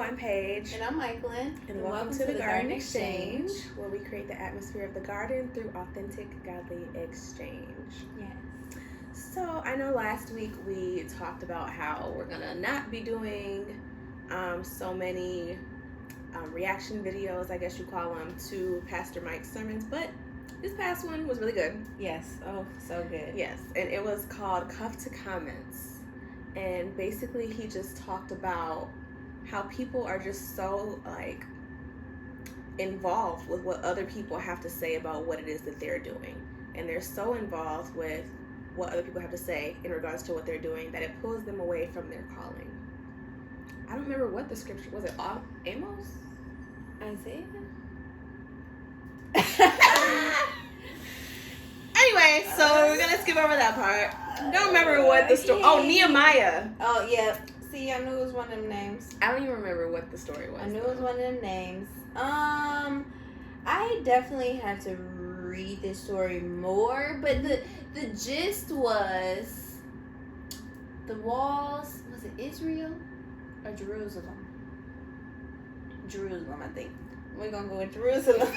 I'm Paige. And I'm Michaelin. And welcome to the Garden Exchange, where we create the atmosphere of the garden through authentic, godly exchange. Yes. So, I know last week we talked about how we're going to not be doing so many reaction videos, I guess you call them, to Pastor Mike's sermons, but this past one was really good. Yes. Oh, so good. Yes, and it was called Cuff to Comments. And basically he just talked about how people are just so involved with what other people have to say about what it is that they're doing. And they're so involved with what other people have to say in regards to what they're doing that it pulls them away from their calling. I don't remember what the scripture was. It Amos? Isaiah? Anyway, so we're gonna skip over that part. Don't remember what the story. Oh, Nehemiah. Oh, yeah. See, I knew it was one of them names. I don't even remember what the story was. I knew it was one of them names. I definitely had to read this story more, but the gist was the walls. Was it Israel or Jerusalem? Jerusalem, I think. We're gonna go with Jerusalem.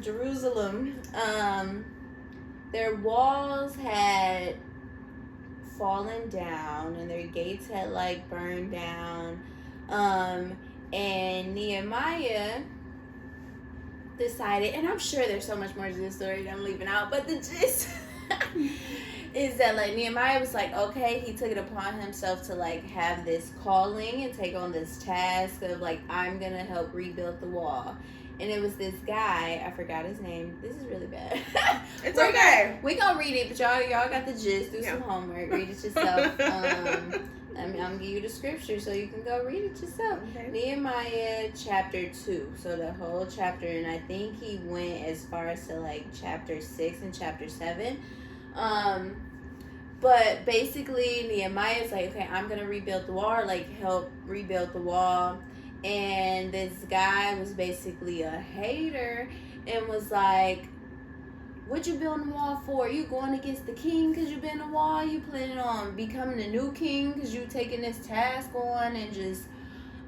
Jerusalem. Their walls had fallen down and their gates had burned down. And Nehemiah decided, and I'm sure there's so much more to this story that I'm leaving out, but the gist is that Nehemiah was okay, he took it upon himself to have this calling and take on this task of I'm gonna help rebuild the wall. And it was this guy, I forgot his name. This is really bad. It's okay. We're gonna read it, but y'all got the gist. Do some homework, read it yourself. I'm gonna give you the scripture so you can go read it yourself. Okay. Nehemiah chapter 2. So the whole chapter, and I think he went as far as to chapter 6 and chapter 7. But basically Nehemiah is okay, I'm gonna rebuild the wall, help rebuild the wall. And this guy was basically a hater and was what you building the wall for? You going against the king because you building the wall? You planning on becoming the new king because you taking this task on? And just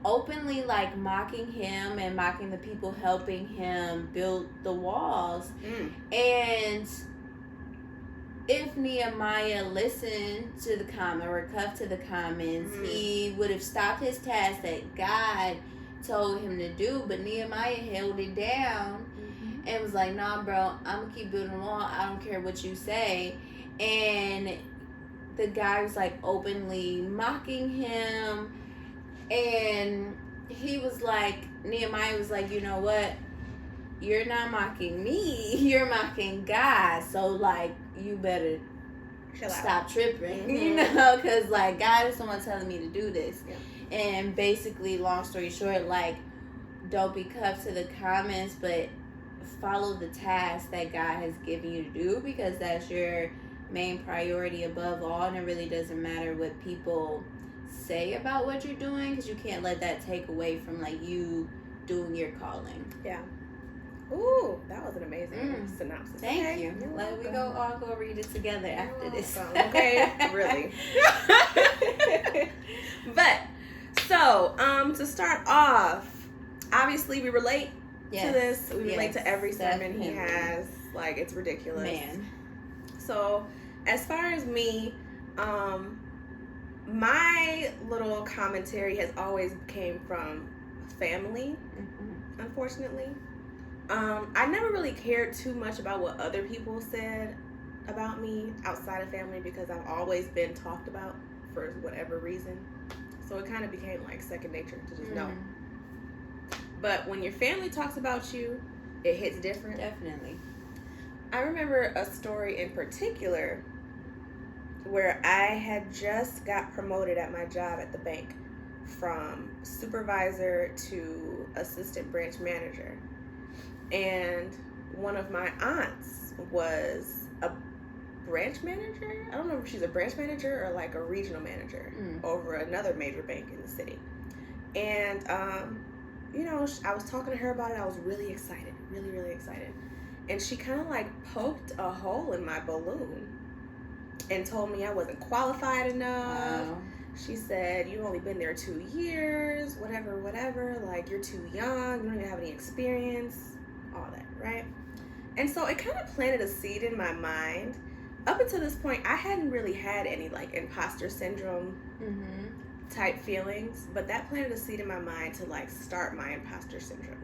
openly mocking him and mocking the people helping him build the walls. And if Nehemiah listened to the comment or cuffed to the comments, he would have stopped his task that God told him to do. But Nehemiah held it down and was nah, bro, I'm going to keep building the wall. I don't care what you say. And the guy was openly mocking him. And he was Nehemiah was you know what? You're not mocking me. You're mocking God. So, you better stop tripping, because God is someone telling me to do this. And basically, long story short, don't be cuffed to the comments, but follow the task that God has given you to do, because that's your main priority above all. And it really doesn't matter what people say about what you're doing, because you can't let that take away from you doing your calling. Yeah. Ooh, that was an amazing synopsis. Thank you. We all go read it together after this. Okay, really. But so, to start off, obviously we relate to this. We relate to every sermon he has. It's ridiculous. Man. So, as far as me, my little commentary has always came from family, unfortunately. I never really cared too much about what other people said about me outside of family, because I've always been talked about for whatever reason. So it kind of became second nature to just know. But when your family talks about you, it hits different. Definitely. I remember a story in particular where I had just got promoted at my job at the bank from supervisor to assistant branch manager. And one of my aunts was a branch manager. I don't know if she's a branch manager or a regional manager over another major bank in the city. And, I was talking to her about it. I was really excited, really, really excited. And she kind of poked a hole in my balloon and told me I wasn't qualified enough. Wow. she said, "You've only been there 2 years, whatever, like, you're too young, you don't even have any experience," all that, right? And so it kind of planted a seed in my mind. Up until this point, I hadn't really had any, like, imposter syndrome type feelings, but that planted a seed in my mind to, like, start my imposter syndrome.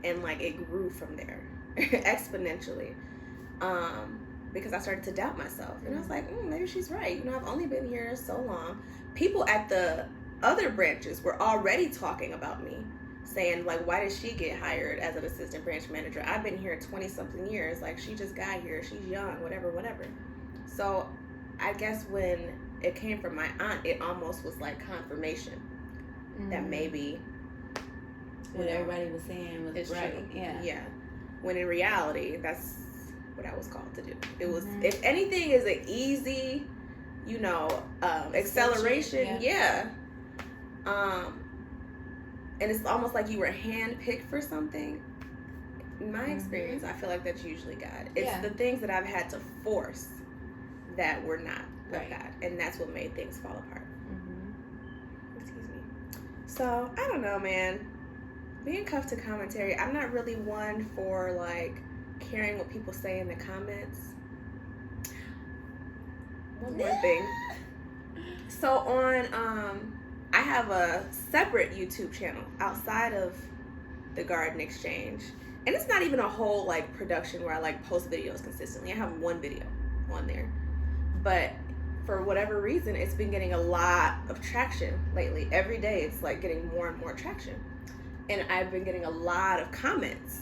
And, like, it grew from there exponentially. Because I started to doubt myself. And I was like, maybe she's right. You know, I've only been here so long. People at the other branches were already talking about me, saying, like, why did she get hired as an assistant branch manager? I've been here 20-something years. Like, she just got here. She's young, whatever. So I guess when it came from my aunt, it almost was like confirmation that maybe what everybody was saying was right. True. Yeah. When in reality, that's what I was called to do. It was, if anything is an easy, you know, acceleration. Yeah. And it's almost like you were handpicked for something. In my experience, I feel like that's usually God. It's the things that I've had to force that were not of God. And that's what made things fall apart. Excuse me. So, I don't know, man. Being cuffed to commentary, I'm not really one for, like, caring what people say in the comments. One more thing. So I have a separate YouTube channel outside of the Garden Exchange. And it's not even a whole, like, production where I, like, post videos consistently. I have one video on there. But for whatever reason, it's been getting a lot of traction lately. Every day it's, like, getting more and more traction. And I've been getting a lot of comments.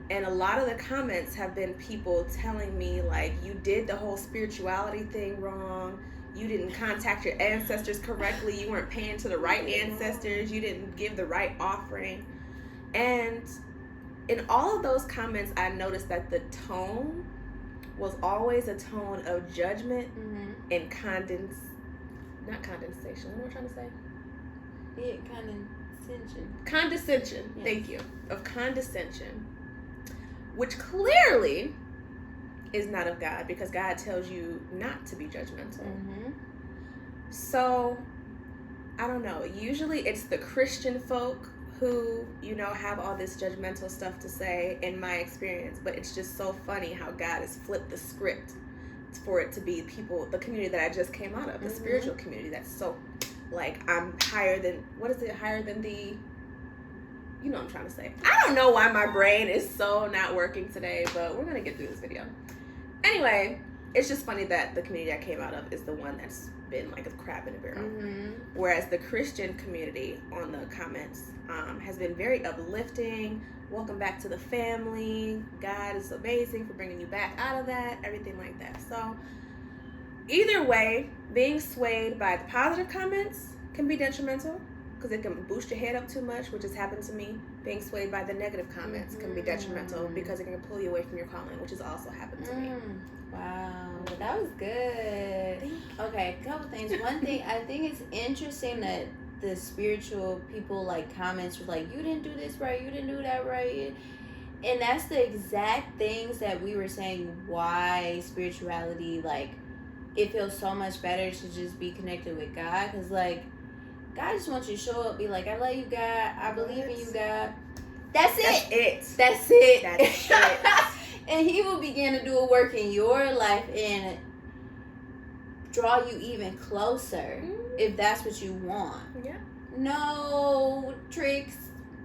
And a lot of the comments have been people telling me, like, you did the whole spirituality thing wrong. You didn't contact your ancestors correctly. You weren't paying to the right ancestors. You didn't give the right offering. And in all of those comments, I noticed that the tone was always a tone of judgment and not condensation. What am I trying to say? Yeah, Condescension. Yes. Thank you. Of condescension. Which clearly is not of God, because God tells you not to be judgmental. So, I don't know. Usually it's the Christian folk who, you know, have all this judgmental stuff to say, in my experience. But it's just so funny how God has flipped the script for it to be people, the community that I just came out of, the spiritual community that's so, like, I'm higher than, higher than the, you know what I'm trying to say. I don't know why my brain is so not working today, but we're going to get through this video. Anyway, it's just funny that the community I came out of is the one that's been like a crab in a barrel. Whereas the Christian community on the comments has been very uplifting. Welcome back to the family. God is amazing for bringing you back out of that. Everything like that. So either way, being swayed by the positive comments can be detrimental, because it can boost your head up too much, which has happened to me. Being swayed by the negative comments can be detrimental, because it can pull you away from your calling, which has also happened to me. Wow, that was good. Okay, a couple things. One thing, I think it's interesting that the spiritual people, like, comments were like, you didn't do this right, you didn't do that right. And that's the exact things that we were saying, why spirituality, like, it feels so much better to just be connected with God. Because, like, God just wants you to show up, be like, I love you, God. I believe in you, God. That's it. That's it. And he will begin to do a work in your life and draw you even closer if that's what you want. Yeah. No tricks,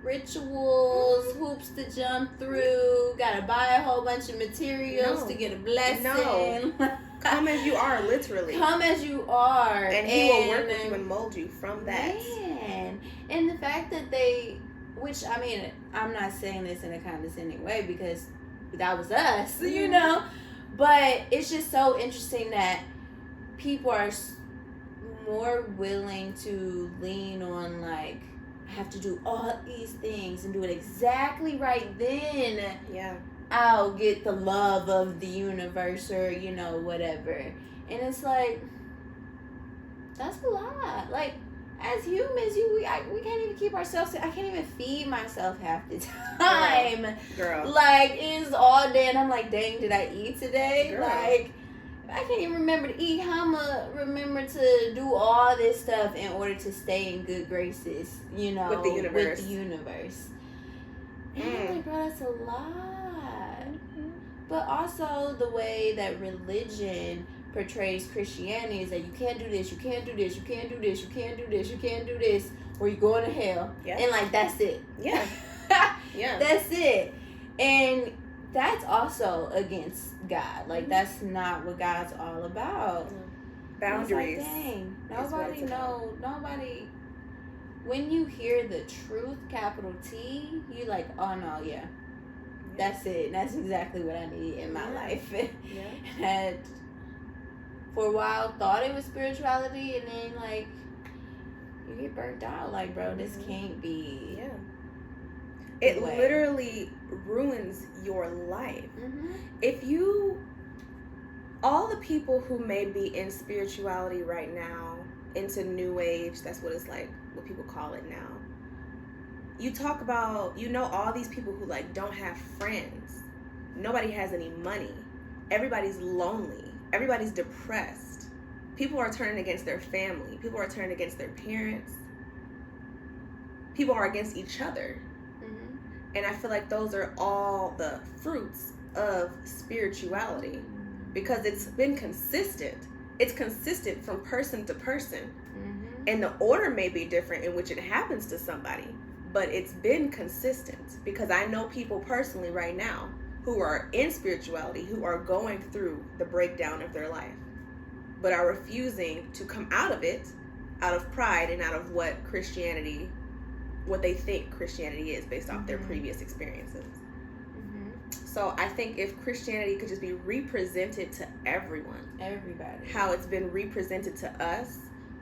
rituals, hoops to jump through. Gotta buy a whole bunch of materials to get a blessing. No. Come as you are, literally. Come as you are. And he will work with you and mold you from that. Man. And the fact that which, I mean, I'm not saying this in a condescending way, because that was us, you know? But it's just so interesting that people are more willing to lean on, like, I have to do all these things and do it exactly right then. Yeah. I'll get the love of the universe, or, you know, whatever. And it's like, that's a lot. Like, as humans, we can't even keep ourselves. I can't even feed myself half the time. Girl. Like, it's all day, and I'm like, dang, did I eat today? Girl. Like, I can't even remember to eat. How I'ma remember to do all this stuff in order to stay in good graces, you know, with the universe. And I'm like, bro, that's a lot. But also the way that religion portrays Christianity is that you can't do this, you can't do this, you can't do this, you can't do this, you can't do this, or you're going to hell. Yeah. And like, that's it. Yeah. Yeah. That's it. And that's also against God. Like, that's not what God's all about. Boundaries. Like, dang, nobody. When you hear the truth, capital T, you like, oh no, yeah. That's it. That's exactly what I need in my life. Yeah. And for a while, thought it was spirituality, and then like you get burnt out. Like, bro, this can't be. Yeah. It literally ruins your life. If you, all the people who may be in spirituality right now, into New Age, that's what it's like, what people call it now. You talk about, you know, all these people who like don't have friends. Nobody has any money. Everybody's lonely. Everybody's depressed. People are turning against their family. People are turning against their parents. People are against each other. And I feel like those are all the fruits of spirituality, because it's been consistent. It's consistent from person to person. And the order may be different in which it happens to somebody, but it's been consistent, because I know people personally right now who are in spirituality who are going through the breakdown of their life, but are refusing to come out of it out of pride and out of what they think Christianity is based off their previous experiences. So I think if Christianity could just be represented to everybody, how it's been represented to us,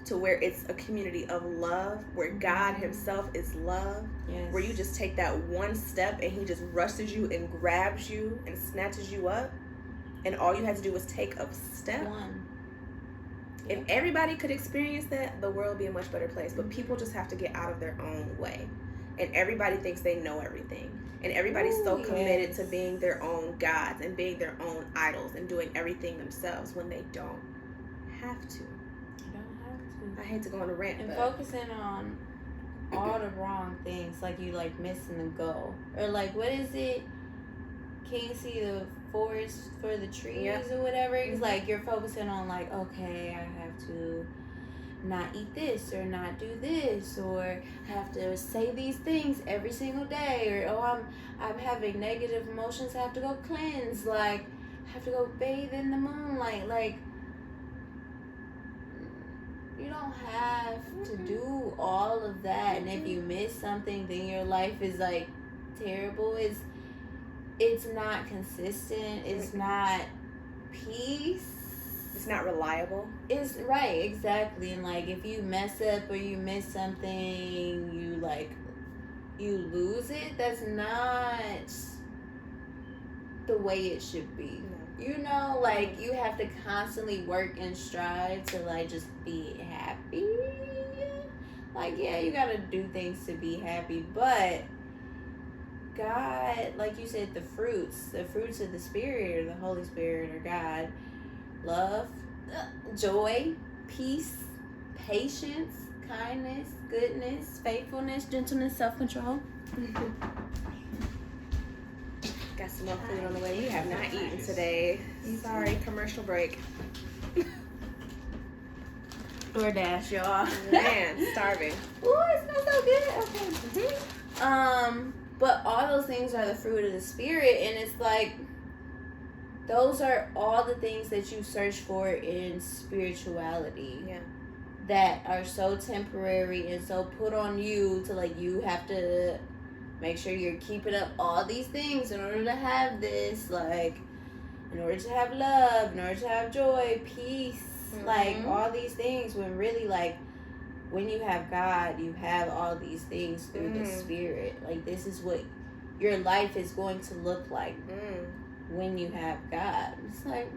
to where it's a community of love, where God himself is love, where you just take that one step and he just rushes you and grabs you and snatches you up, and all you had to do was take a step. If everybody could experience that, the world would be a much better place. But people just have to get out of their own way. And everybody thinks they know everything. And everybody's so committed to being their own gods and being their own idols and doing everything themselves when they don't have to. I hate to go on a rant, and focusing on all the wrong things, like you like missing the goal, or like, what is it? Can you see the forest for the trees or whatever? It's like you're focusing on like, okay, I have to not eat this or not do this, or have to say these things every single day, or I'm having negative emotions, I have to go cleanse, like I have to go bathe in the moonlight. Like, you don't have to do all of that. And if you miss something, then your life is like terrible. It's not consistent. It's not peace. It's not reliable. It's right, exactly. And like, if you mess up or you miss something, you lose it. That's not the way it should be. You know, like, you have to constantly work and strive to like just be happy. Like, yeah, you gotta do things to be happy, but God, like you said, the fruits of the Spirit, or the Holy Spirit, or God, love, joy, peace, patience, kindness, goodness, faithfulness, gentleness, self-control. Got some more food on the way. We have not eaten today. Sorry, commercial break. DoorDash, y'all. Man, starving. Ooh, it smells so good. Okay. But all those things are the fruit of the Spirit, and it's like, those are all the things that you search for in spirituality. Yeah. That are so temporary and so put on you to like, you have to make sure you're keeping up all these things in order to have this, like, in order to have love, in order to have joy, peace, like all these things, when really, like, when you have God, you have all these things through the Spirit. Like, this is what your life is going to look like when you have God. It's like,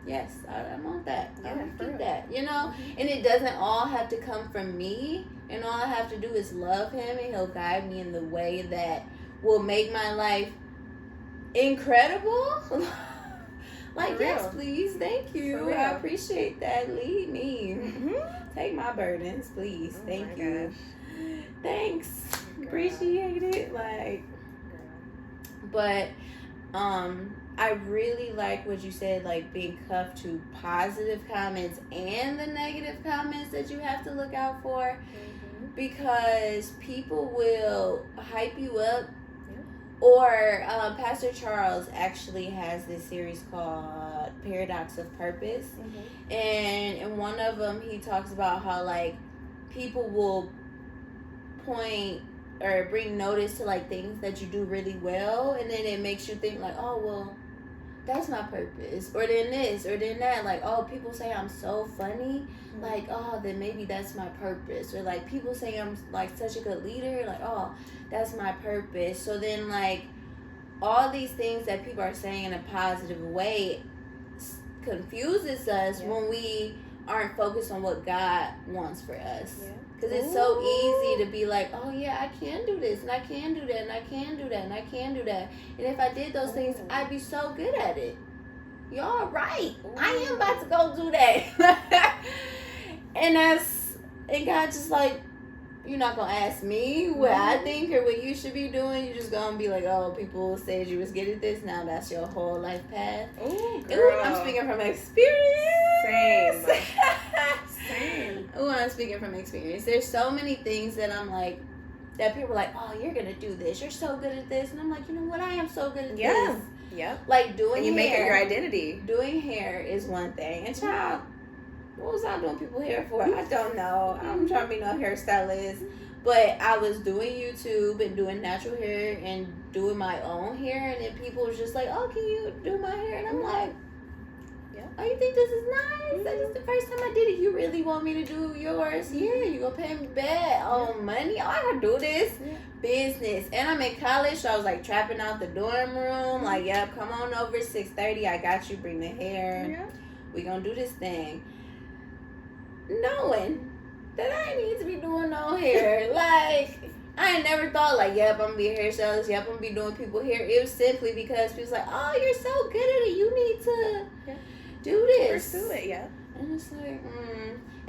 yes, I want that. I want to keep that, you know? And it doesn't all have to come from me. And all I have to do is love him, and he'll guide me in the way that will make my life incredible. Like, For yes, real. please, thank For you. real. I appreciate that. Lead me. Mm-hmm. Take my burdens, please. Oh Thank my you. gosh. Thanks. Girl. Appreciate it. Like, but I really like what you said, like being cuffed to positive comments and the negative comments that you have to look out for, Mm-hmm. because people will hype you up. Yeah. Or Pastor Charles actually has this series called Paradox of Purpose, Mm-hmm. and in one of them he talks about how like people will point or bring notice to like things that you do really well, and then it makes you think like, oh well, that's my purpose, or then this, or then that. Like, oh, people say I'm so funny, Mm-hmm. like, oh, then maybe that's my purpose. Or like people say I'm like such a good leader, like, oh, that's my purpose. So then like all these things that people are saying in a positive way confuses us when we aren't focused on what God wants for us. Because it's so easy to be like, oh yeah, I can do this, and I can do that, and I can do that, and I can do that. And if I did those things, I'd be so good at it. Y'all right. I am about to go do that. and God just like, you're not going to ask me what I think or what you should be doing. You're just going to be like, oh, people said you was good at this. Now that's your whole life path. Ooh, girl. Ooh, I'm speaking from experience. Same. Ooh, I'm speaking from experience. There's so many things that I'm like, that people are like, oh, you're going to do this. You're so good at this. And I'm like, you know what? I am so good at this. Yep. Like doing and you hair. make it your identity. Doing hair is one thing. And child, what was I doing people hair for? I don't know. I'm trying to be no hairstylist. But I was doing YouTube and doing natural hair and doing my own hair. And then people was just like, oh, can you do my hair? And I'm like, oh, you think this is nice? That is the first time I did it. You really want me to do yours? Yeah, you gonna pay me back on money? Oh, I gotta do this. Business. And I'm in college, so I was like trapping out the dorm room. Like, yep, come on over 6:30. I got you. Bring the hair. We gonna do this thing. Knowing that I ain't need to be doing no hair. Like, I ain't never thought like, yep, I'm gonna be a hairstylist. Yep, I'm gonna be doing people hair. It was simply because people's like, oh, you're so good at it. You need to do this. Pursue it, yeah. And it's like,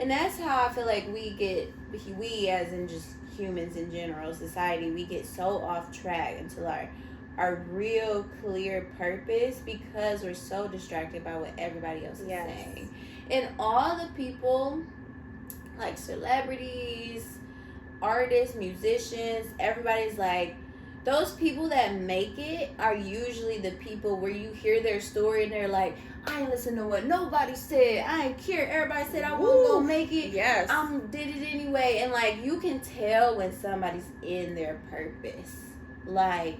And that's how I feel like we as in just humans in general, society, we get so off track until our real clear purpose, because we're so distracted by what everybody else is saying. And all the people, like celebrities, artists, musicians, everybody's like, those people that make it are usually the people where you hear their story and they're like, I ain't listen to what nobody said. I ain't care. Everybody said I wasn't gonna make it. Yes. Did it anyway. And like, you can tell when somebody's in their purpose. Like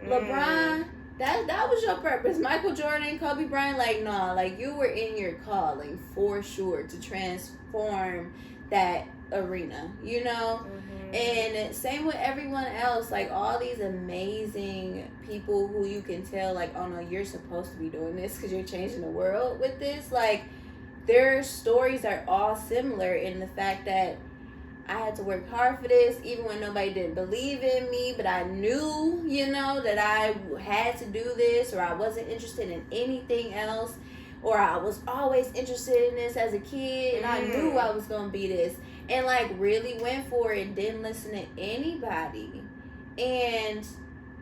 LeBron, that was your purpose. Michael Jordan, Kobe Bryant, like, no, like you were in your calling for sure to transform that arena, you know? And same with everyone else, like all these amazing people who you can tell like, oh no, you're supposed to be doing this because you're changing the world with this. Like, their stories are all similar in the fact that I had to work hard for this even when nobody didn't believe in me, but I knew, you know, that I had to do this, or I wasn't interested in anything else, or I was always interested in this as a kid and I knew I was gonna be this. And like really went for it, didn't listen to anybody. And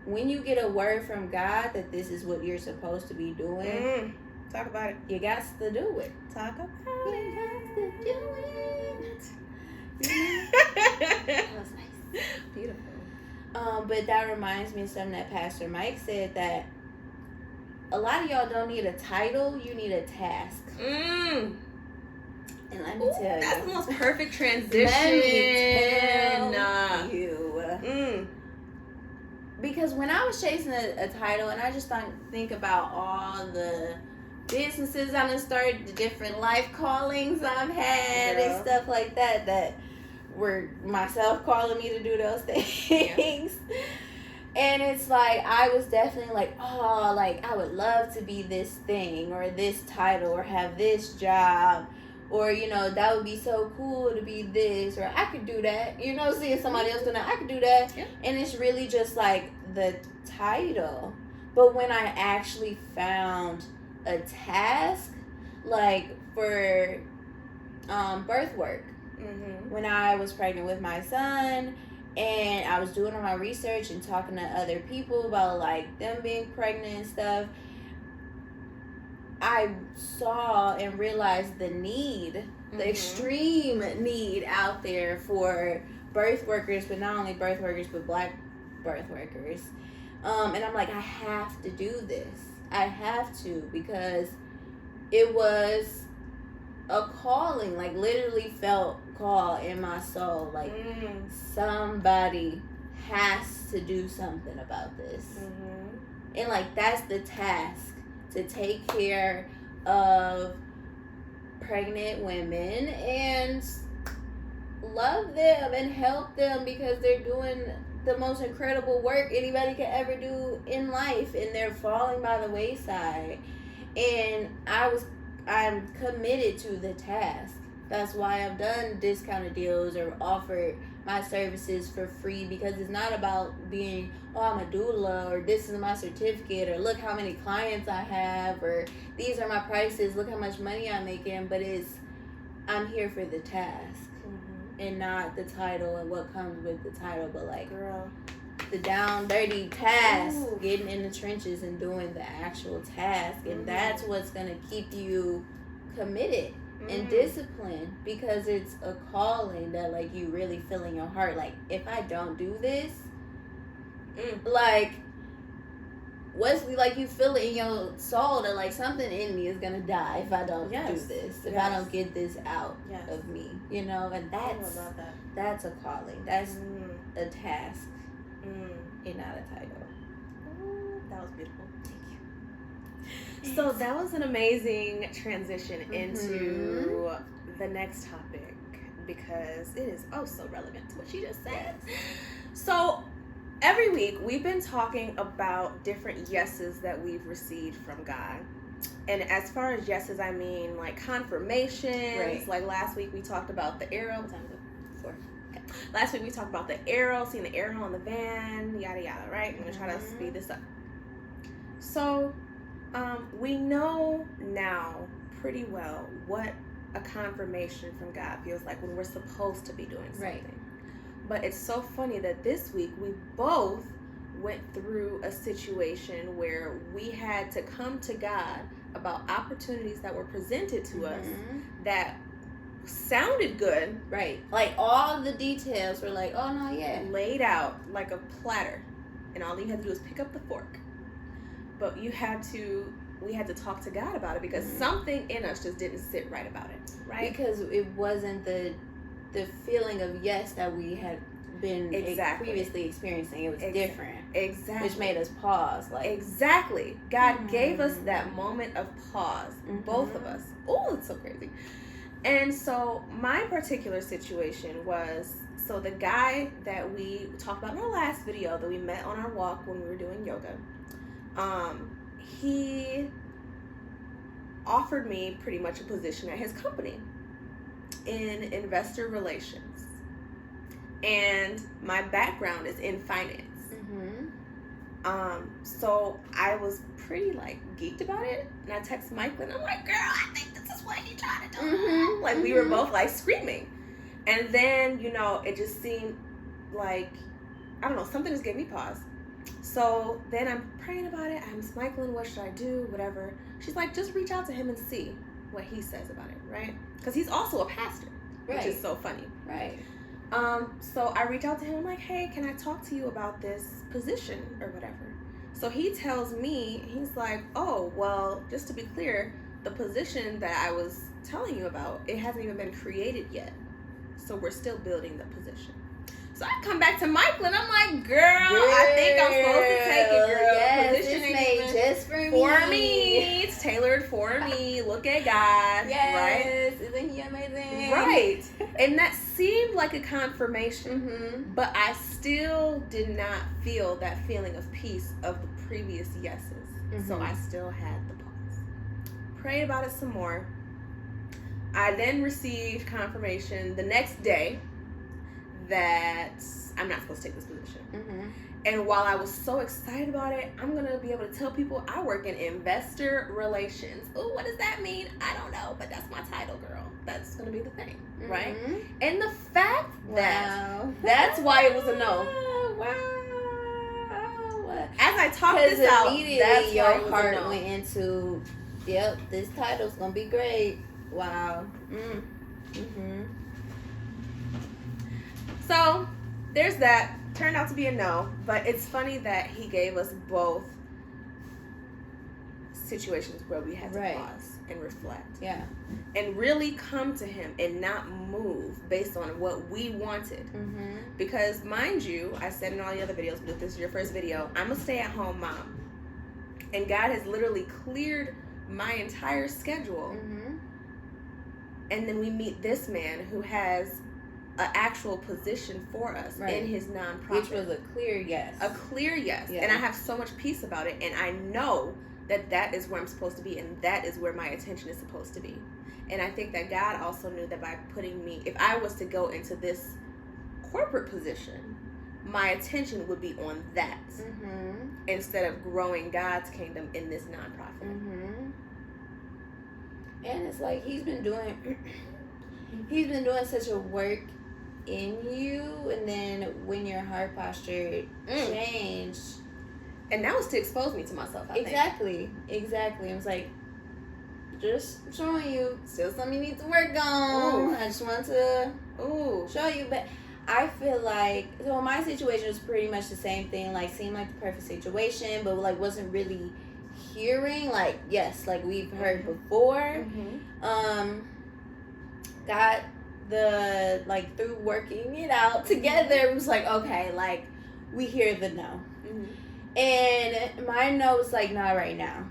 when you get a word from God that this is what you're supposed to be doing, talk about it. You got to do it. Talk about You got to do it. That was nice. Beautiful. But that reminds me of something that Pastor Mike said, that a lot of y'all don't need a title, you need a task. And let me tell you, that's the most perfect transition. Let me tell you. Because when I was chasing a title, and I just think about all the businesses I done started, the different life callings I've had and stuff like that, that were myself calling me to do those things. And it's like, I was definitely like, oh, like I would love to be this thing or this title or have this job. Or, you know, that would be so cool to be this, or I could do that. You know, seeing somebody else doing that, I could do that. Yeah. And it's really just like the title. But when I actually found a task, like for birth work. When I was pregnant with my son, and I was doing all my research and talking to other people about like them being pregnant and stuff, I saw and realized the need, the extreme need out there for birth workers, but not only birth workers, but Black birth workers. And I'm like, I have to do this. I have to, because it was a calling, like literally felt call in my soul, like somebody has to do something about this. And like that's the task, to take care of pregnant women and love them and help them, because they're doing the most incredible work anybody could ever do in life, and they're falling by the wayside. And I'm committed to the task. That's why I've done discounted deals or offered my services for free, because it's not about being, oh, I'm a doula, or this is my certificate, or look how many clients I have, or these are my prices, look how much money I'm making. But I'm here for the task, and not the title and what comes with the title, but like, girl, the down dirty task. Getting in the trenches and doing the actual task. And that's what's gonna keep you committed and disciplined, because it's a calling that like you really feel in your heart. Like, if I don't do this, like, what's like, you feel it in your soul that like something in me is gonna die if I don't do this, if I don't get this out of me, you know. And that's a calling, that's a task, and not a title. That was beautiful. So that was an amazing transition into the next topic, because it is so relevant to what she just said. So every week we've been talking about different yeses that we've received from God. And as far as yeses, I mean like confirmations. Right. Like last week we talked about the arrow. What time is it? 4. Okay. Last week we talked about the arrow, seeing the arrow on the van, yada yada, right? I'm going to try to speed this up. So we know now pretty well what a confirmation from God feels like when we're supposed to be doing something. Right. But it's so funny that this week we both went through a situation where we had to come to God about opportunities that were presented to us that sounded good. Right. Like all the details were like, oh no, yeah. Laid out like a platter. And all you had to do was pick up the fork. But we had to talk to God about it, because something in us just didn't sit right about it, right? Because it wasn't the feeling of yes that we had been previously experiencing. It was different. Exactly. Which made us pause. Like, exactly. God gave us that moment of pause, both of us. Oh, it's so crazy. And so my particular situation was, so the guy that we talked about in our last video that we met on our walk when we were doing yoga, he offered me pretty much a position at his company in investor relations. And my background is in finance. So I was pretty like geeked about it. And I texted Michael and I'm like, girl, I think this is what he trying to do. Like we were both like screaming. And then, you know, it just seemed like, I don't know, something just gave me pause. So then I'm praying about it. I'm Michael, what should I do? Whatever. She's like, just reach out to him and see what he says about it, right? Because he's also a pastor, which is so funny. Right. So I reach out to him. I'm like, hey, can I talk to you about this position or whatever? So he tells me, he's like, oh, well, just to be clear, the position that I was telling you about, it hasn't even been created yet. So we're still building the position. So I come back to Michael and I'm like, girl, I think I'm supposed to take it, girl. Yes, Position it's made just for me. It's tailored for me. Look at God. Yes. Right? Isn't he amazing? Right. And that seemed like a confirmation, but I still did not feel that feeling of peace of the previous yeses. So I still had the pause. Prayed about it some more. I then received confirmation the next day that I'm not supposed to take this position. Mm-hmm. And while I was so excited about it, I'm going to be able to tell people I work in investor relations. Oh, what does that mean? I don't know, but that's my title, girl. That's going to be the thing, right? Mm-hmm. And the fact that Wow. that's why it was a no. Wow. As I talked this out, immediately that's your why it was a heart no. went into, yep, this title's gonna be great. Wow. Mm-hmm. So there's that. Turned out to be a no, but it's funny that he gave us both situations where we had to pause and reflect. Yeah. And really come to him and not move based on what we wanted. Mm-hmm. Because, mind you, I said in all the other videos, but if this is your first video, I'm a stay-at-home mom. And God has literally cleared my entire schedule. Mm-hmm. And then we meet this man who has an actual position for us in his nonprofit. Which was a clear yes. A clear yes. Yeah. And I have so much peace about it. And I know that that is where I'm supposed to be. And that is where my attention is supposed to be. And I think that God also knew that by putting me, if I was to go into this corporate position, my attention would be on that instead of growing God's kingdom in this nonprofit. Mm-hmm. And it's like he's been doing such a work in you, and then when your heart posture changed, and that was to expose me to myself. I think. Exactly. It was like, just showing you still something you need to work on. Ooh. I just want to show you, but I feel like, so my situation was pretty much the same thing. Like, seemed like the perfect situation, but like wasn't really hearing. Like, yes, like we've heard before. Got the, like, through working it out together, it was like, okay, like, we hear the no. And my no was like, not right now.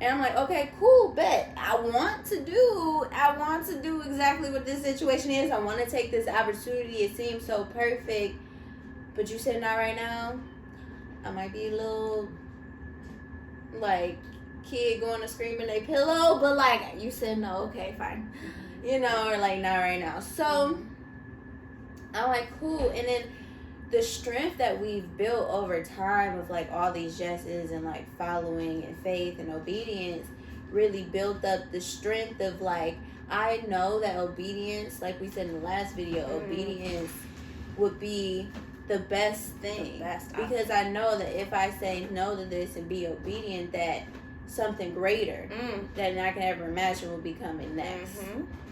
And I'm like, okay, cool, bet. I want to do exactly what this situation is. I want to take this opportunity. It seems so perfect. But you said not right now. I might be a little, like, kid going to scream in their pillow. But, like, you said no. Okay, fine. You know, or, like, not right now. So, I'm like, cool. And then the strength that we've built over time of, like, all these yeses and, like, following and faith and obedience really built up the strength of, like, I know that obedience, like we said in the last video, obedience would be the best thing. Because I know that if I say no to this and be obedient, that something greater than I can ever imagine will be coming next.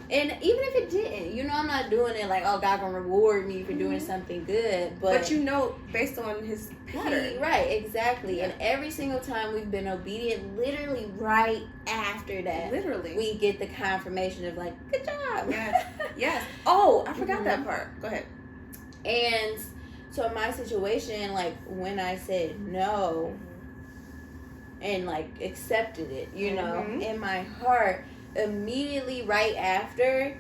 And even if it didn't, you know, I'm not doing it like, oh, God can reward me for doing something good. But you know, based on his pattern. Right, exactly. Yeah. And every single time we've been obedient, literally right after that, we get the confirmation of, like, good job. Yes. Oh, I forgot that part. Go ahead. And so in my situation, like, when I said no and, like, accepted it, you know, in my heart, immediately right after,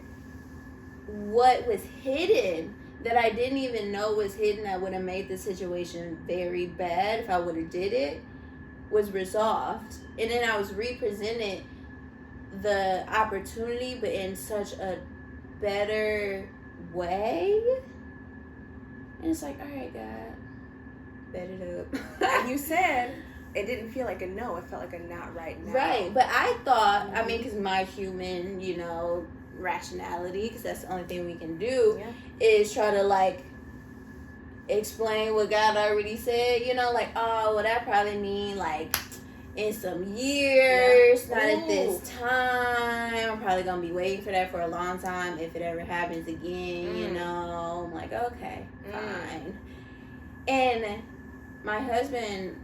what was hidden that I didn't even know was hidden that would have made the situation very bad if I would have did it was resolved. And then I was represented the opportunity, but in such a better way. And it's like, all right, God, bet it up. And you said it didn't feel like a no. It felt like a not right now. Right. But I thought, I mean, because my human, you know, rationality, because that's the only thing we can do, is try to, like, explain what God already said. You know, like, oh, well, that probably mean, like, in some years, not at this time. I'm probably going to be waiting for that for a long time if it ever happens again, you know. I'm like, okay, fine. And my husband,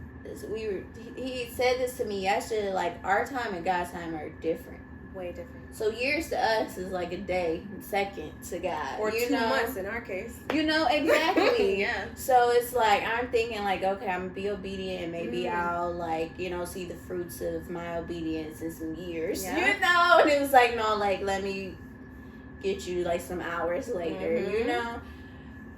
he said this to me yesterday, like, our time and God's time are different. Way different. So years to us is like a day, second to God. Or 2 months in our case. You know, exactly. Yeah. So it's like, I'm thinking, like, okay, I'm going to be obedient and maybe I'll, like, you know, see the fruits of my obedience in some years. Yeah. You know? And it was like, no, like, let me get you, like, some hours later, you know?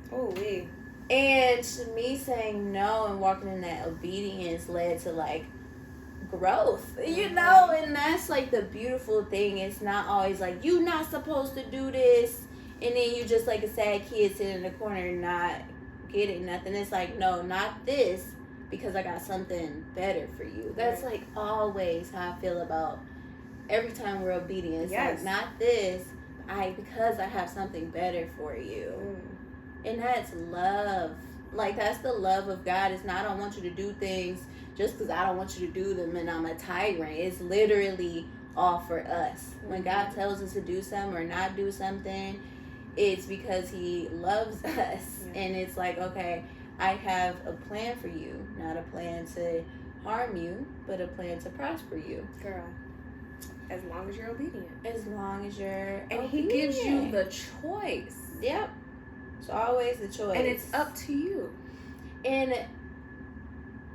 Holy. And me saying no and walking in that obedience led to, like, growth, you know? And that's, like, the beautiful thing. It's not always like, you're not supposed to do this. And then you just like a sad kid sitting in the corner not getting nothing. It's like, no, not this, because I got something better for you. That's like always how I feel about every time we're obedient. It's like, not this, because I have something better for you. And that's love. Like, that's the love of God. It's not, I don't want you to do things just because I don't want you to do them and I'm a tyrant. It's literally all for us. When God tells us to do something or not do something, it's because he loves us. And it's like, okay, I have a plan for you. Not a plan to harm you, but a plan to prosper you. Girl, as long as you're obedient. As long as you're And obedient. he gives you the choice. Yep. It's always the choice. And it's up to you. And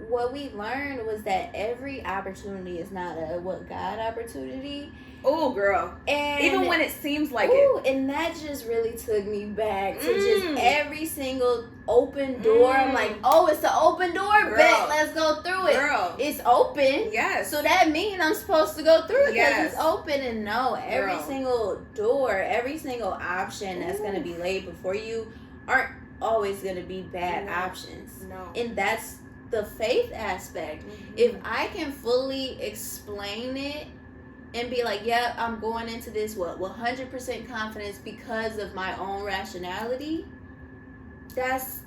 what we learned was that every opportunity is not a God opportunity. Oh, girl. And even when it seems like it. And that just really took me back to just every single open door. I'm like, oh, it's an open door. Girl. Bet, let's go through it. Girl. It's open. Yes. So that means I'm supposed to go through it because it's open. And no, every single door, every single option that's going to be laid before you aren't always going to be bad options. No. And that's the faith aspect. If I can fully explain it and be like, yep, I'm going into this 100% confidence because of my own rationality, that's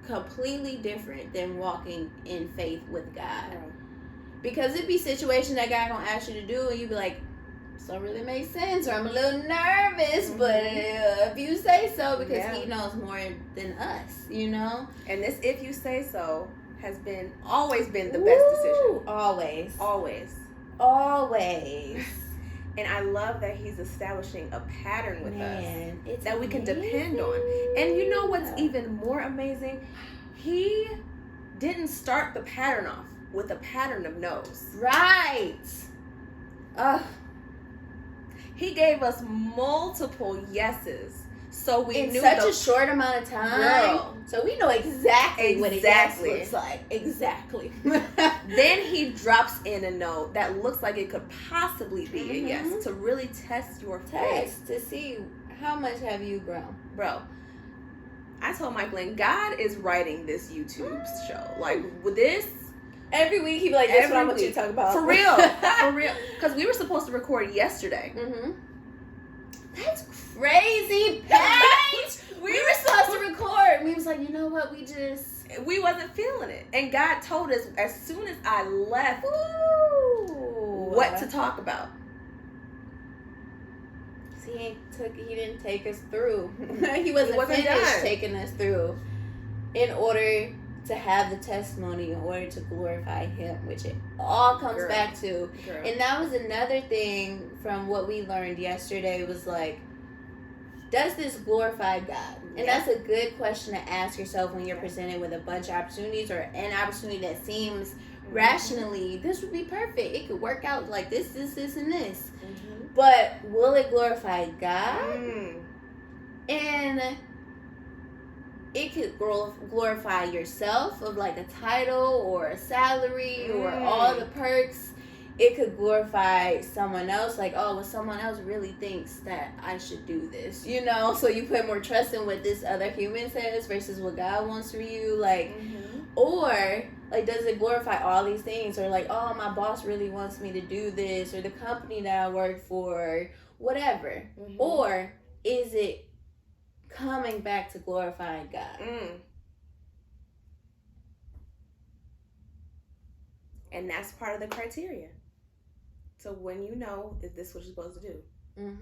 completely different than walking in faith with God. Because it'd be situations that God gonna ask you to do and you'd be like, this don't really make sense, or I'm a little nervous, but if you say so, because he knows more than us, you know? And this if you say so has always been the best decision. Always. And I love that he's establishing a pattern with us that we can depend on. And you know what's even more amazing? He didn't start the pattern off with a pattern of no's. Right. He gave us multiple yeses. So we in knew such a short amount of time. Girl. So we know exactly what a yes looks like. Exactly. Then he drops in a no that looks like it could possibly be a yes to really test your faith. To see how much have you grown. Bro, I told Mike Lynn, God is writing this YouTube show. Like, with this... Every week he'd be like, this is what I want you to talk about. For real. For real. Because we were supposed to record yesterday. That's crazy, Paige. we were supposed to record. We was like, you know what? We wasn't feeling it. And God told us as soon as I left what to talk about. See, he didn't take us through. he wasn't finished taking us through in order to have the testimony, in order to glorify him, which it all comes back to. And that was another thing from what we learned yesterday, was like, does this glorify God? And that's a good question to ask yourself when you're presented with a bunch of opportunities, or an opportunity that seems rationally, this would be perfect. It could work out like this, and this. But will it glorify God? And it could glorify yourself, of like a title or a salary or all the perks. It could glorify someone else, like, oh, well, someone else really thinks that I should do this, you know? So you put more trust in what this other human says versus what God wants for you, like, or like, does it glorify all these things? Or like, oh, my boss really wants me to do this, or the company that I work for, whatever. Or is it coming back to glorifying God? And that's part of the criteria. So when you know, is this what you're supposed to do?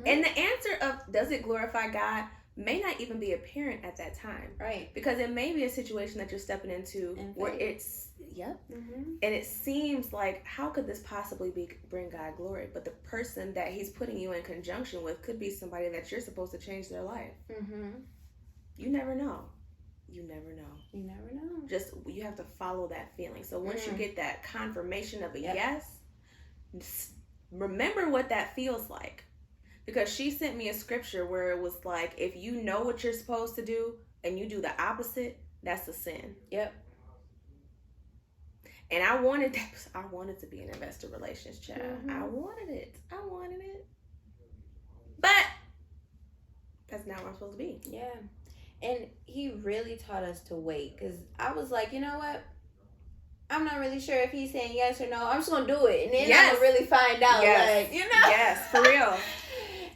And the answer of does it glorify God may not even be apparent at that time. Right. Because it may be a situation that you're stepping into where it's, and it seems like, how could this possibly bring God glory? But the person that he's putting you in conjunction with could be somebody that you're supposed to change their life. You never know. You never know. Just, you have to follow that feeling. So once you get that confirmation of a yes, remember what that feels like. Because she sent me a scripture where it was like, if you know what you're supposed to do and you do the opposite, that's a sin. And I wanted to be in investor relations, child. I wanted it. But that's not where I'm supposed to be. Yeah. And he really taught us to wait, because I was like, you know what? I'm not really sure if he's saying yes or no. I'm just going to do it. And then I'm going to really find out. Like, you know? Yes, for real.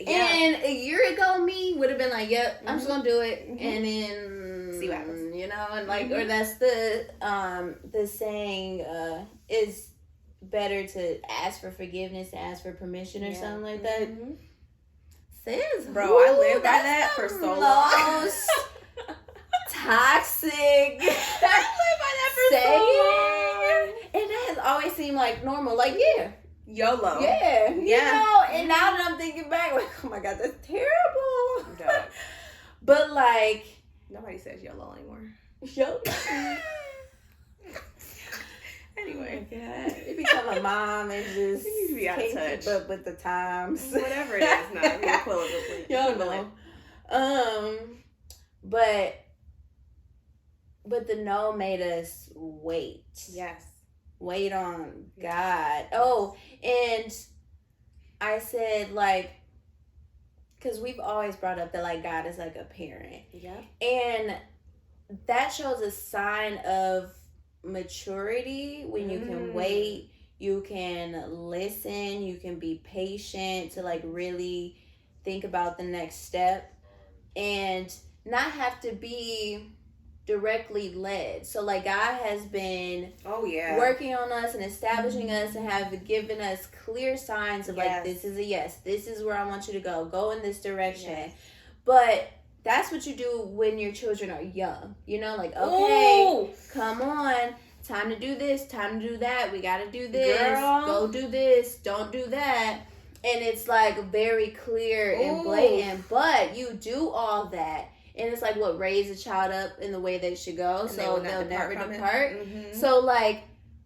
Yeah. And a year ago, me would have been like, yep, I'm just going to do it. Mm-hmm. And then, see what happens. You know? And like, or that's the saying, is better to ask for forgiveness, to ask for permission or something like that. Mm-hmm. Sis, bro, I lived by that for so long. Toxic. I lived by that for so long. And that has always seemed like normal. Like, yeah. YOLO. Yeah. You know, and now that I'm thinking back, like, oh my God, that's terrible. Duh. But like, nobody says YOLO anymore. YOLO. Anyway. Oh my God. You become a mom and just be out of can't touch. keep up with the times. Whatever it is now. The equivalent. YOLO. But the no made us wait. Yes. Wait on God. Oh, and I said, like, because we've always brought up that, like, God is like a parent. Yeah. And that shows a sign of maturity when you can wait, you can listen, you can be patient to, like, really think about the next step and not have to be directly led. So like, God has been working on us and establishing us and have given us clear signs of like, this is a yes, this is where I want you to go in this direction. But that's what you do when your children are young, you know, like, okay, come on, time to do this, time to do that, we gotta do this, go do this, don't do that. And it's like very clear and blatant, but you do all that. And it's like, what, raise a child up in the way they should go, and so they'll never depart. So, like,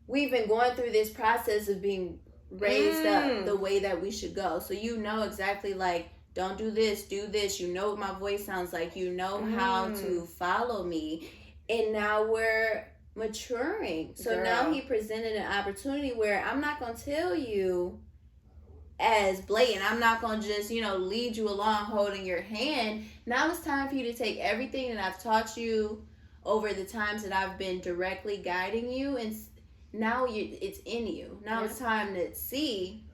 we've been going through this process of being raised up the way that we should go. So you know exactly, like, don't do this, do this. You know what my voice sounds like. You know how to follow me. And now we're maturing. So now he presented an opportunity where I'm not going to tell you as blatant. I'm not going to just, lead you along holding your hand. Now it's time for you to take everything that I've taught you over the times that I've been directly guiding you, and now it's in you. Now it's time to see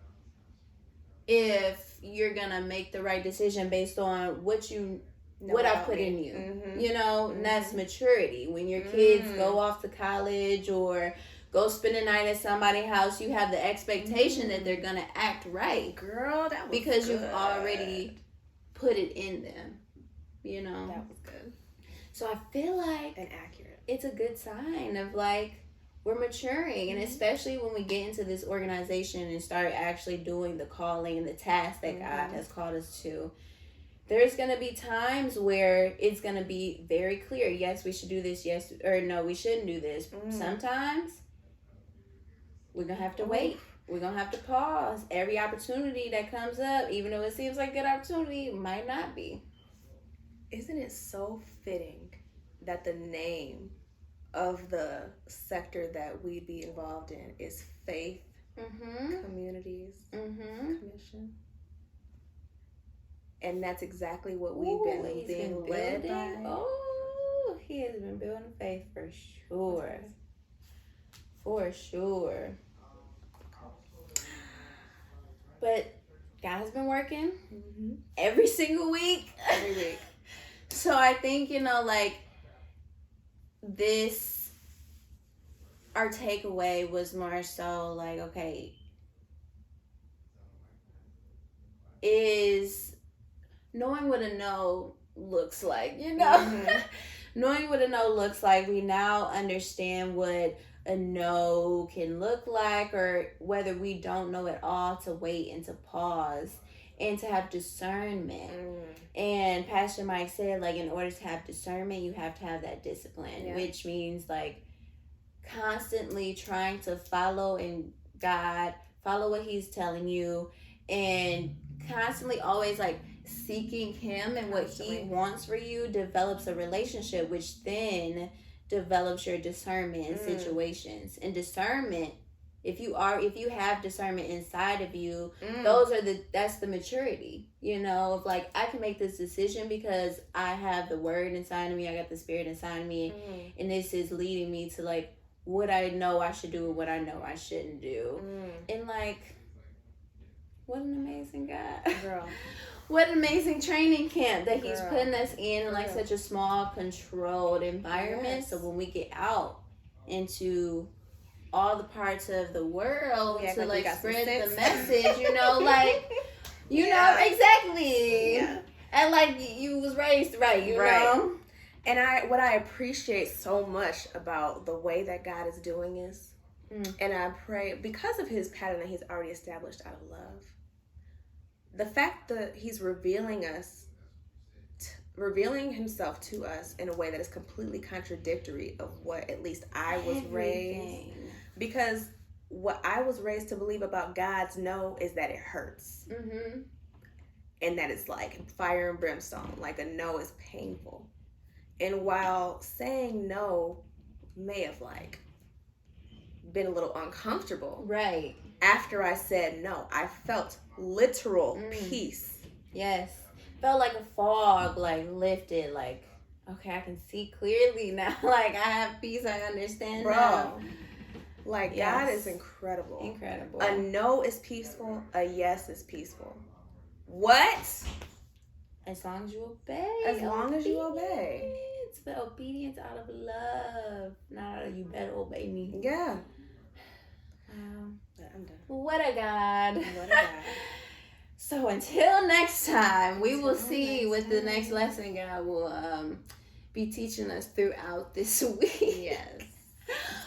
if you're going to make the right decision based on what I've put in you. And that's maturity. When your kids go off to college or go spend a night at somebody's house, you have the expectation that they're going to act right. Girl, that was because good. You've already put it in them, That was good. So I feel like and accurate. It's a good sign of, like, we're maturing. And especially when we get into this organization and start actually doing the calling and the task that God has called us to, there's going to be times where it's going to be very clear. Yes, we should do this. Yes, or no, we shouldn't do this. Sometimes we're going to have to wait. We're going to have to pause. Every opportunity that comes up, even though it seems like a good opportunity, might not be. Isn't it so fitting that the name of the sector that we'd be involved in is Faith Communities Commission? And that's exactly what we've been being led by. Oh, he has been building faith for sure. For sure. But God's been working every single week. Every week. So I think, like, our takeaway was more so like, okay, is knowing what a no looks like, knowing what a no looks like, we now understand what a no can look like, or whether we don't know at all, to wait and to pause and to have discernment. And Pastor Mike said, like, in order to have discernment, you have to have that discipline, which means, like, constantly trying to follow in God, follow what he's telling you, and constantly always, like, seeking him and what he wants for you develops a relationship, which then develops your discernment in situations. And discernment If you have discernment inside of you, Mm. that's the maturity, of like, I can make this decision because I have the word inside of me, I got the spirit inside of me, and this is leading me to like what I know I should do and what I know I shouldn't do. And like, what an amazing God. Girl. What an amazing training camp that he's putting us in like such a small, controlled environment. Yes. So when we get out into all the parts of the world to like spread the message, like, know, exactly. Yeah. And like, you was raised right, you know? And what I appreciate so much about the way that God is doing is, and I pray because of his pattern that he's already established out of love, the fact that he's revealing himself to us in a way that is completely contradictory of what at least I was raised. Because what I was raised to believe about God's no is that it hurts. And that it's like fire and brimstone. Like a no is painful. And while saying no may have like been a little uncomfortable. Right. After I said no, I felt literal peace. Yes. Felt like a fog like lifted, like, okay, I can see clearly now. Like, I have peace, I understand now. Like, God is incredible. Incredible. A no is peaceful, a yes is peaceful. What? As long as you obey. As long as you obey. It's the obedience out of love, not out of you better obey me. Yeah. But I'm done. What a God. What a God. So until next time, we will see what the next lesson God will be teaching us throughout this week. Yes.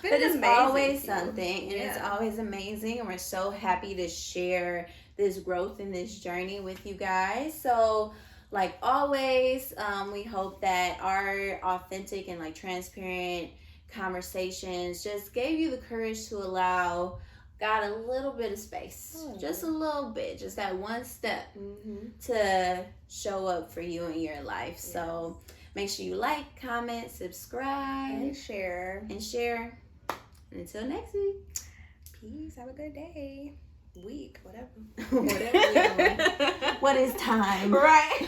But it's always something, and it's always amazing, and we're so happy to share this growth and this journey with you guys. So like always, we hope that our authentic and like transparent conversations just gave you the courage to allow God a little bit of space, just a little bit, just that one step to show up for you in your life. Yes. So make sure you like, comment, subscribe, and share. And until next week, peace. Have a good day, week, whatever. What is time? Right.